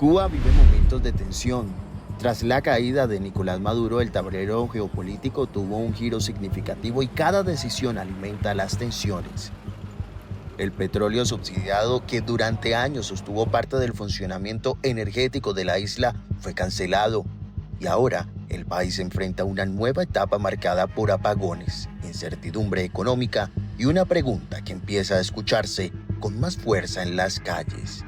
Cuba vive momentos de tensión. Tras la caída de Nicolás Maduro, el tablero geopolítico tuvo un giro significativo y cada decisión alimenta las tensiones. El petróleo subsidiado, que durante años sostuvo parte del funcionamiento energético de la isla, fue cancelado. Y ahora, el país enfrenta una nueva etapa marcada por apagones, incertidumbre económica y una pregunta que empieza a escucharse con más fuerza en las calles.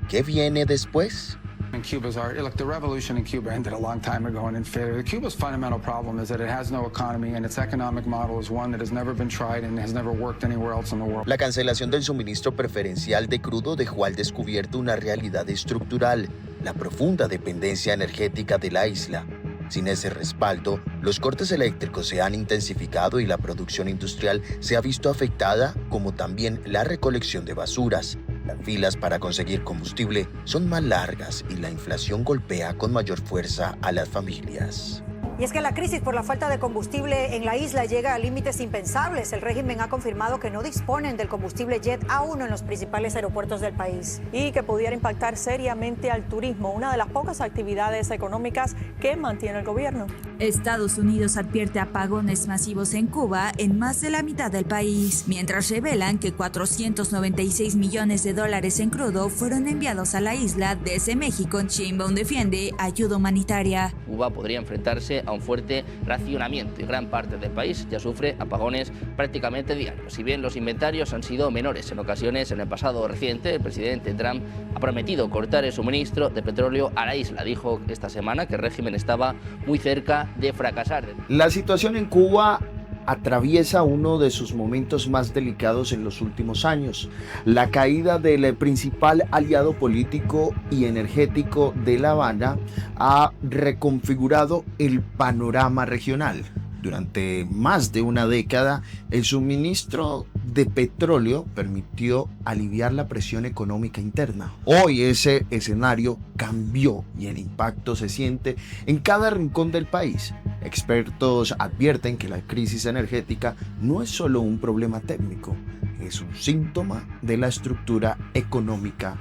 ¿Qué viene después? Look, the revolution in Cuba ended a long time ago and in failure. Cuba's fundamental problem is that it has no economy and its economic model is one that has never been tried and has never worked anywhere else in the world. La cancelación del suministro preferencial de crudo dejó al descubierto una realidad estructural, la profunda dependencia energética de la isla. Sin ese respaldo, los cortes eléctricos se han intensificado y la producción industrial se ha visto afectada, como también la recolección de basuras. Las filas para conseguir combustible son más largas y la inflación golpea con mayor fuerza a las familias. Y es que la crisis por la falta de combustible en la isla llega a límites impensables. El régimen ha confirmado que no disponen del combustible Jet A1 en los principales aeropuertos del país. Y que pudiera impactar seriamente al turismo, una de las pocas actividades económicas que mantiene el gobierno. Estados Unidos advierte apagones masivos en Cuba en más de la mitad del país, mientras revelan que 496 millones de dólares en crudo fueron enviados a la isla desde México. Sheinbaum defiende ayuda humanitaria. Cuba podría enfrentarse a un fuerte racionamiento y gran parte del país ya sufre apagones prácticamente diarios. Si bien los inventarios han sido menores en ocasiones, en el pasado reciente el presidente Trump ha prometido cortar el suministro de petróleo a la isla. Dijo esta semana que el régimen estaba muy cerca de fracasar. La situación en Cuba atraviesa uno de sus momentos más delicados en los últimos años. La caída del principal aliado político y energético de La Habana ha reconfigurado el panorama regional. Durante más de una década, el suministro de petróleo permitió aliviar la presión económica interna. Hoy ese escenario cambió y el impacto se siente en cada rincón del país. Expertos advierten que la crisis energética no es solo un problema técnico, es un síntoma de la estructura económica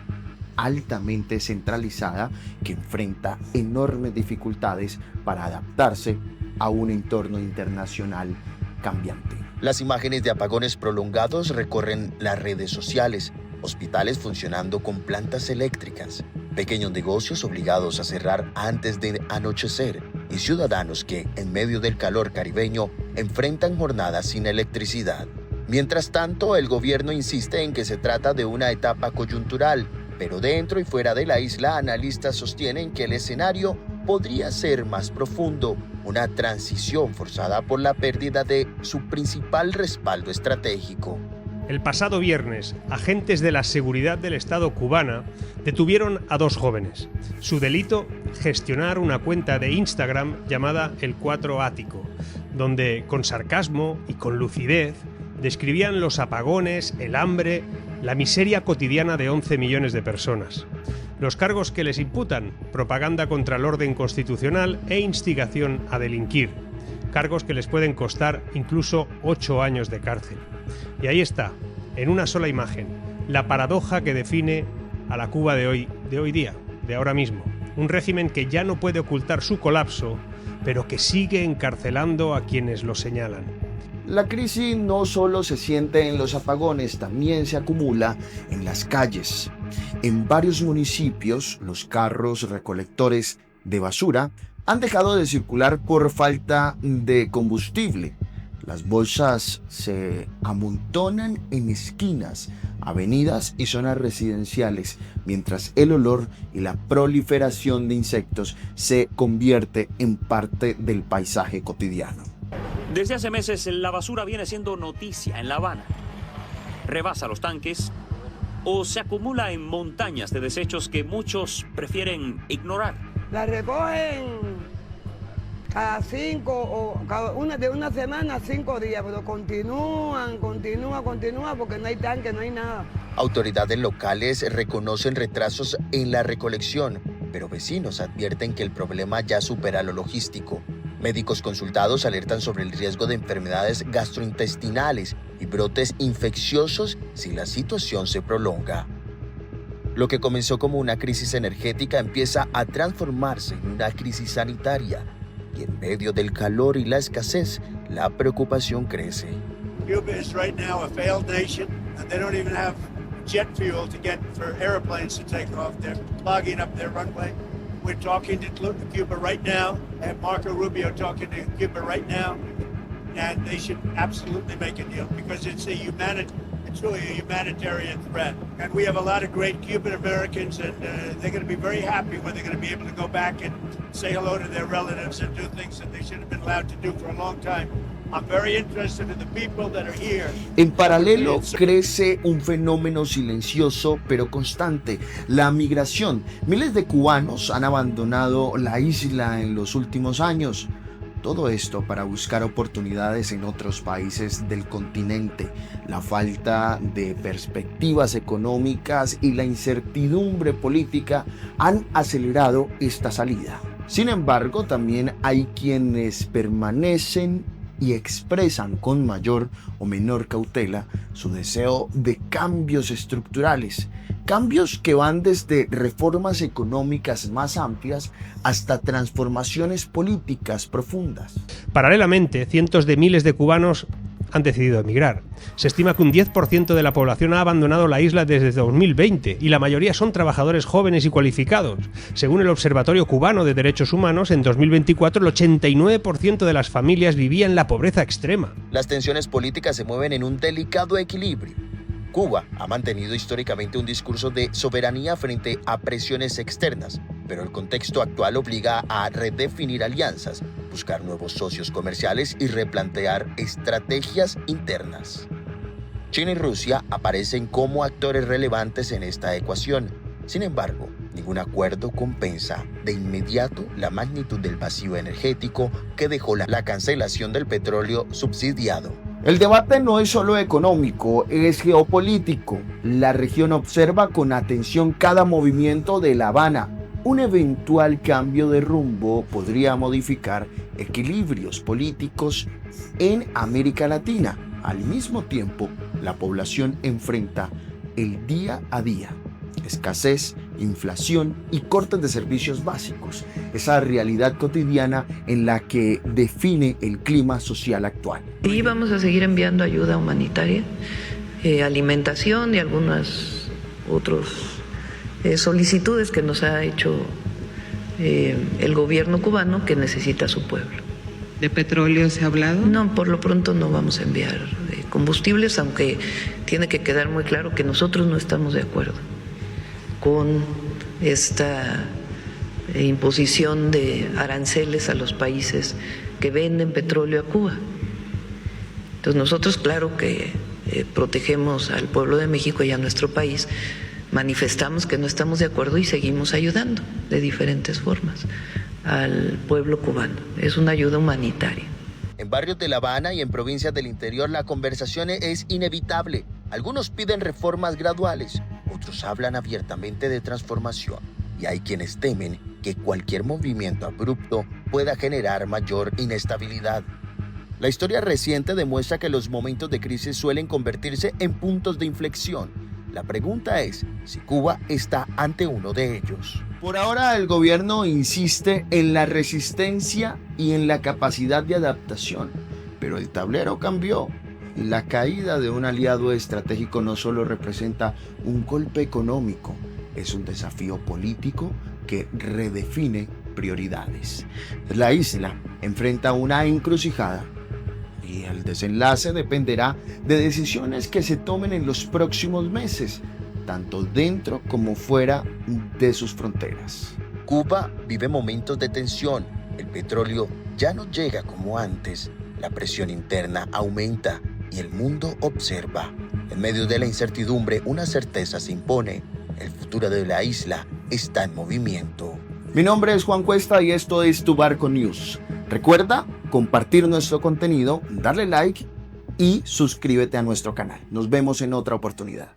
altamente centralizada que enfrenta enormes dificultades para adaptarse a un entorno internacional cambiante. Las imágenes de apagones prolongados recorren las redes sociales, hospitales funcionando con plantas eléctricas, pequeños negocios obligados a cerrar antes de anochecer y ciudadanos que, en medio del calor caribeño, enfrentan jornadas sin electricidad. Mientras tanto, el gobierno insiste en que se trata de una etapa coyuntural, pero dentro y fuera de la isla, analistas sostienen que el escenario podría ser más profundo, una transición forzada por la pérdida de su principal respaldo estratégico. El pasado viernes, agentes de la seguridad del Estado cubana detuvieron a dos jóvenes. Su delito, gestionar una cuenta de Instagram llamada El Cuatro Ático, donde con sarcasmo y con lucidez describían los apagones, el hambre, la miseria cotidiana de 11 millones de personas. Los cargos que les imputan: propaganda contra el orden constitucional e instigación a delinquir. Cargos que les pueden costar incluso 8 años de cárcel. Y ahí está, en una sola imagen, la paradoja que define a la Cuba de hoy día, de ahora mismo. Un régimen que ya no puede ocultar su colapso, pero que sigue encarcelando a quienes lo señalan. La crisis no solo se siente en los apagones, también se acumula en las calles. En varios municipios, los carros recolectores de basura han dejado de circular por falta de combustible. Las bolsas se amontonan en esquinas, avenidas y zonas residenciales, mientras el olor y la proliferación de insectos se convierte en parte del paisaje cotidiano. Desde hace meses la basura viene siendo noticia en La Habana. Rebasa los tanques o se acumula en montañas de desechos que muchos prefieren ignorar. La recogen cada 5 o de una semana a 5 días, pero continúan porque no hay tanque, no hay nada. Autoridades locales reconocen retrasos en la recolección, pero vecinos advierten que el problema ya supera lo logístico. Médicos consultados alertan sobre el riesgo de enfermedades gastrointestinales y brotes infecciosos si la situación se prolonga. Lo que comenzó como una crisis energética empieza a transformarse en una crisis sanitaria. Y en medio del calor y la escasez, la preocupación crece. Cuba is right now a failed nation, and they don't even have jet fuel to get for airplanes to take off. They're clogging up their runway. We're talking to Cuba right now, and Marco Rubio talking to Cuba right now, and they should absolutely make a deal because it's truly a humanitarian threat. And we have a lot of great Cuban Americans, and they're going to be very happy when they're going to be able to go back and say hello to their relatives and do things that they should have been allowed to do for a long time. I'm very interested in the people that are here. En paralelo, crece un fenómeno silencioso pero constante, la migración. Miles de cubanos han abandonado la isla en los últimos años. Todo esto para buscar oportunidades en otros países del continente. La falta de perspectivas económicas y la incertidumbre política han acelerado esta salida. Sin embargo, también hay quienes permanecen y expresan con mayor o menor cautela su deseo de cambios estructurales. Cambios que van desde reformas económicas más amplias hasta transformaciones políticas profundas. Paralelamente, cientos de miles de cubanos han decidido emigrar. Se estima que un 10% de la población ha abandonado la isla desde 2020 y la mayoría son trabajadores jóvenes y cualificados. Según el Observatorio Cubano de Derechos Humanos, en 2024 el 89% de las familias vivía en la pobreza extrema. Las tensiones políticas se mueven en un delicado equilibrio. Cuba ha mantenido históricamente un discurso de soberanía frente a presiones externas, pero el contexto actual obliga a redefinir alianzas, buscar nuevos socios comerciales y replantear estrategias internas. China y Rusia aparecen como actores relevantes en esta ecuación. Sin embargo, ningún acuerdo compensa de inmediato la magnitud del vacío energético que dejó la cancelación del petróleo subsidiado. El debate no es solo económico, es geopolítico. La región observa con atención cada movimiento de La Habana. Un eventual cambio de rumbo podría modificar equilibrios políticos en América Latina. Al mismo tiempo, la población enfrenta el día a día. Escasez, inflación y cortes de servicios básicos. Esa realidad cotidiana en la que define el clima social actual. Y vamos a seguir enviando ayuda humanitaria, alimentación y algunas otras solicitudes que nos ha hecho el gobierno cubano que necesita su pueblo. ¿De petróleo se ha hablado? No, por lo pronto no vamos a enviar combustibles, aunque tiene que quedar muy claro que nosotros no estamos de acuerdo con esta imposición de aranceles a los países que venden petróleo a Cuba. Entonces nosotros, claro que protegemos al pueblo de México y a nuestro país, manifestamos que no estamos de acuerdo y seguimos ayudando de diferentes formas al pueblo cubano. Es una ayuda humanitaria. En barrios de La Habana y en provincias del interior la conversación es inevitable. Algunos piden reformas graduales, otros hablan abiertamente de transformación. Y hay quienes temen que cualquier movimiento abrupto pueda generar mayor inestabilidad. La historia reciente demuestra que los momentos de crisis suelen convertirse en puntos de inflexión. La pregunta es si Cuba está ante uno de ellos. Por ahora el gobierno insiste en la resistencia y en la capacidad de adaptación, pero el tablero cambió. La caída de un aliado estratégico no solo representa un golpe económico, es un desafío político que redefine prioridades. La isla enfrenta una encrucijada y el desenlace dependerá de decisiones que se tomen en los próximos meses, tanto dentro como fuera de sus fronteras. Cuba vive momentos de tensión. El petróleo ya no llega como antes. La presión interna aumenta y el mundo observa. En medio de la incertidumbre, una certeza se impone. El futuro de la isla está en movimiento. Mi nombre es Juan Cuesta y esto es Tu Barco News. Recuerda compartir nuestro contenido, darle like y suscríbete a nuestro canal. Nos vemos en otra oportunidad.